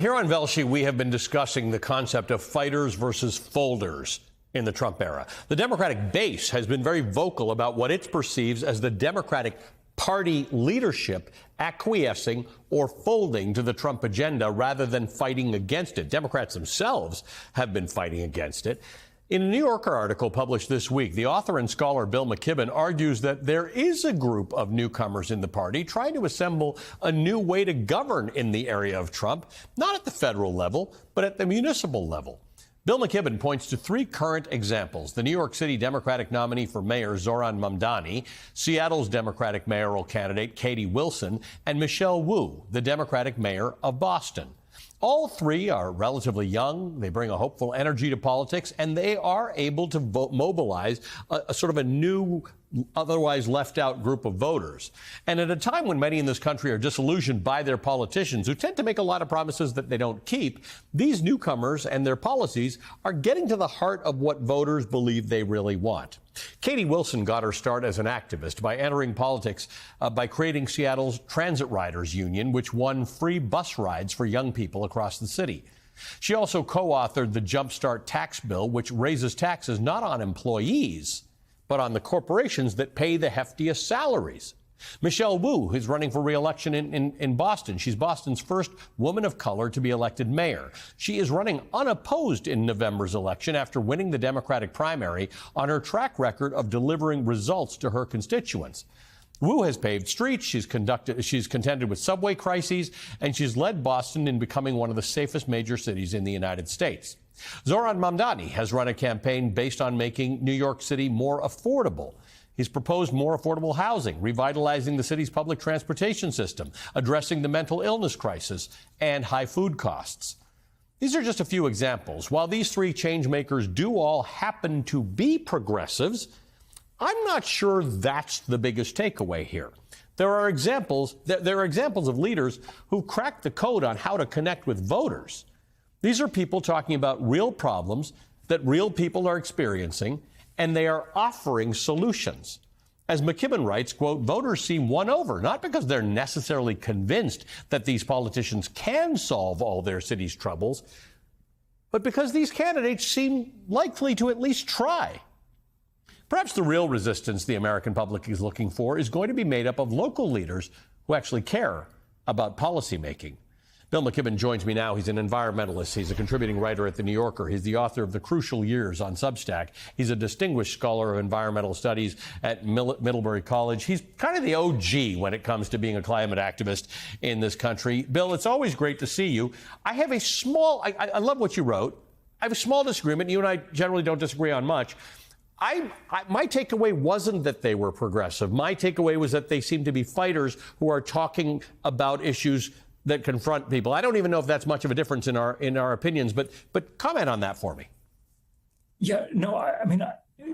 Here on Velshi, we have been discussing the concept of fighters versus folders in the Trump era. The Democratic base has been very vocal about what it perceives as the Democratic Party leadership acquiescing or folding to the Trump agenda rather than fighting against it. Democrats themselves have been fighting against it. In a New Yorker article published this week, the author and scholar Bill McKibben argues that there is a group of newcomers in the party trying to assemble a new way to govern in the area of Trump, not at the federal level, but at the municipal level. Bill McKibben points to three current examples: the New York City Democratic nominee for mayor Zohran Mamdani, Seattle's Democratic mayoral candidate Katie Wilson, and Michelle Wu, the Democratic mayor of Boston. All three are relatively young. They bring a hopeful energy to politics, and they are able to mobilize a sort of a new, otherwise left out group of voters. And at a time when many in this country are disillusioned by their politicians, who tend to make a lot of promises that they don't keep, these newcomers and their policies are getting to the heart of what voters believe they really want. Katie Wilson got her start as an activist by entering politics by creating Seattle's Transit Riders Union, which won free bus rides for young people across the city. She also co-authored the Jumpstart tax bill, which raises taxes not on employees, but on the corporations that pay the heftiest salaries. Michelle Wu is running for re-election in Boston. She's Boston's first woman of color to be elected mayor. She is running unopposed in November's election after winning the Democratic primary on her track record of delivering results to her constituents. Wu has paved streets, she's contended with subway crises, and she's led Boston in becoming one of the safest major cities in the United States. Zohran Mamdani has run a campaign based on making New York City more affordable. He's proposed more affordable housing, revitalizing the city's public transportation system, addressing the mental illness crisis, and high food costs. These are just a few examples. While these three changemakers do all happen to be progressives, I'm not sure that's the biggest takeaway here. There are examples of leaders who cracked the code on how to connect with voters. These are people talking about real problems that real people are experiencing, and they are offering solutions. As McKibben writes, quote, voters seem won over, not because they're necessarily convinced that these politicians can solve all their city's troubles, but because these candidates seem likely to at least try. Perhaps the real resistance the American public is looking for is going to be made up of local leaders who actually care about policymaking. Bill McKibben joins me now. He's an environmentalist. He's a contributing writer at The New Yorker. He's the author of The Crucial Years on Substack. He's a distinguished scholar of environmental studies at Middlebury College. He's kind of the OG when it comes to being a climate activist in this country. Bill, it's always great to see you. I have a small, I love what you wrote. I have a small disagreement. You and I generally don't disagree on much. My takeaway wasn't that they were progressive. My takeaway was that they seem to be fighters who are talking about issues that confront people. I don't even know if that's much of a difference in our opinions, but comment on that for me. Yeah, no, I mean,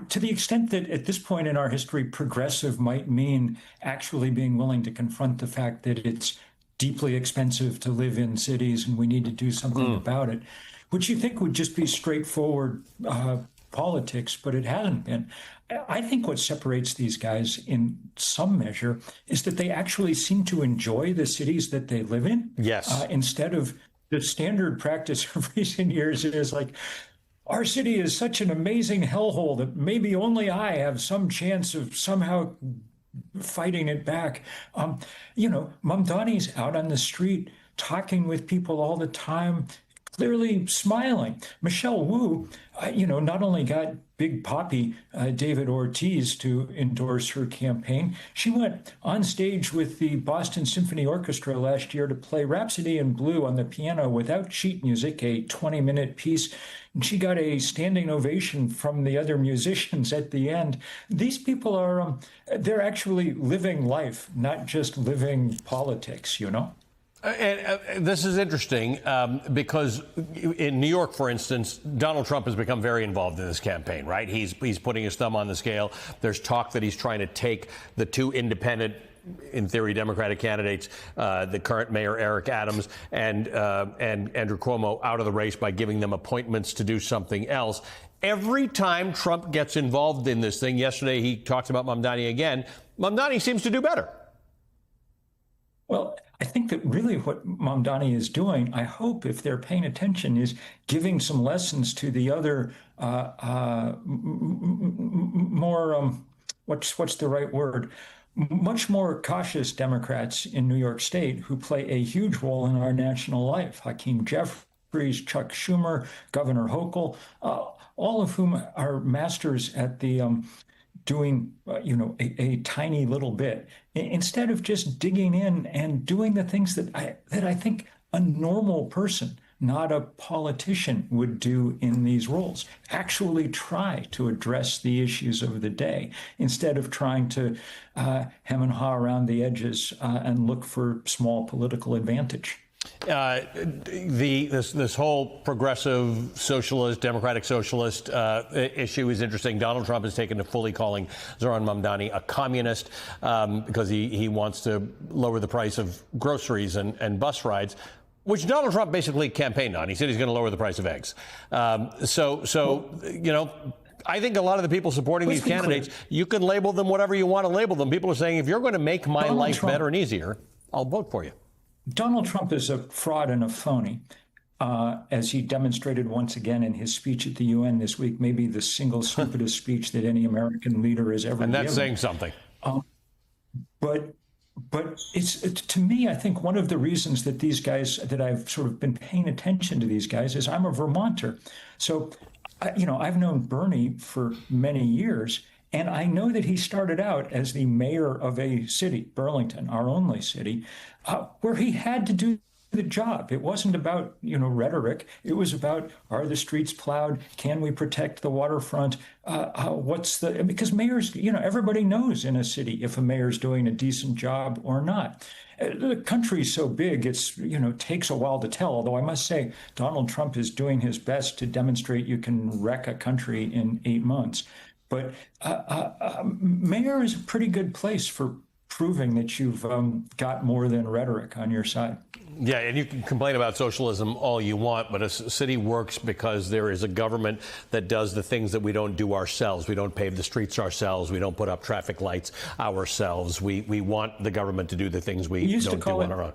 to the extent that at this point in our history, progressive might mean actually being willing to confront the fact that it's deeply expensive to live in cities and we need to do something about it, which you think would just be straightforward politics, but it hasn't been. I think what separates these guys in some measure is that they actually seem to enjoy the cities that they live in. Yes. Instead of the standard practice of recent years, it is like, our city is such an amazing hellhole that maybe only I have some chance of somehow fighting it back. Mamdani's out on the street talking with people all the time, clearly smiling. Michelle Wu, not only got Big Papi David Ortiz to endorse her campaign, she went on stage with the Boston Symphony Orchestra last year to play Rhapsody in Blue on the piano without sheet music, a 20-minute piece. And she got a standing ovation from the other musicians at the end. These people are, they're actually living life, not just living politics, And this is interesting because in New York, for instance, Donald Trump has become very involved in this campaign, right? He's putting his thumb on the scale. There's talk that he's trying to take the two independent, in theory, Democratic candidates, the current mayor Eric Adams and Andrew Cuomo, out of the race by giving them appointments to do something else. Every time Trump gets involved in this thing, yesterday he talks about Mamdani again, Mamdani seems to do better. Well, I think that really what Mamdani is doing, I hope, if they're paying attention, is giving some lessons to the other more what's the right word? Much more cautious Democrats in New York State who play a huge role in our national life. Hakeem Jeffries, Chuck Schumer, Governor Hochul, all of whom are masters at the doing, a tiny little bit instead of just digging in and doing the things that I think a normal person, not a politician, would do in these roles. Actually try to address the issues of the day instead of trying to hem and haw around the edges and look for small political advantage. This whole progressive socialist, democratic socialist issue is interesting. Donald Trump has taken to fully calling Zohran Mamdani a communist because he wants to lower the price of groceries and bus rides, which Donald Trump basically campaigned on. He said he's going to lower the price of eggs. I think a lot of the people supporting these candidates, you can label them whatever you want to label them. People are saying, if you're going to make my life better and easier, I'll vote for you. Donald Trump is a fraud and a phony, as he demonstrated once again in his speech at the UN this week, maybe the single stupidest speech that any American leader has ever given. And that's saying something. But it's to me, I think one of the reasons that these guys, that I've sort of been paying attention to these guys, is I'm a Vermonter. So, I've known Bernie for many years. And I know that he started out as the mayor of a city, Burlington, our only city, where he had to do the job. It wasn't about, rhetoric. It was about, are the streets plowed? Can we protect the waterfront? Because mayors, everybody knows in a city if a mayor's doing a decent job or not. The country's so big, it's, takes a while to tell. Although I must say, Donald Trump is doing his best to demonstrate you can wreck a country in 8 months. But mayor is a pretty good place for proving that you've got more than rhetoric on your side. Yeah, and you can complain about socialism all you want, but a city works because there is a government that does the things that we don't do ourselves. We don't pave the streets ourselves. We don't put up traffic lights ourselves. We want the government to do the things we don't do on our own.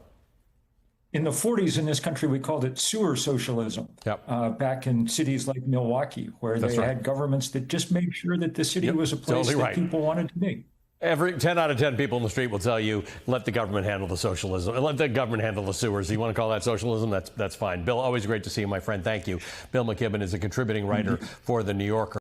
In the 40s in this country, we called it sewer socialism. Yep. Back in cities like Milwaukee, where they had governments that just made sure that the city was a place that people wanted to be. Every 10 out of 10 people in the street will tell you, let the government handle the socialism. Let the government handle the sewers. You want to call that socialism? That's fine. Bill, always great to see you, my friend. Thank you. Bill McKibben is a contributing writer for The New Yorker.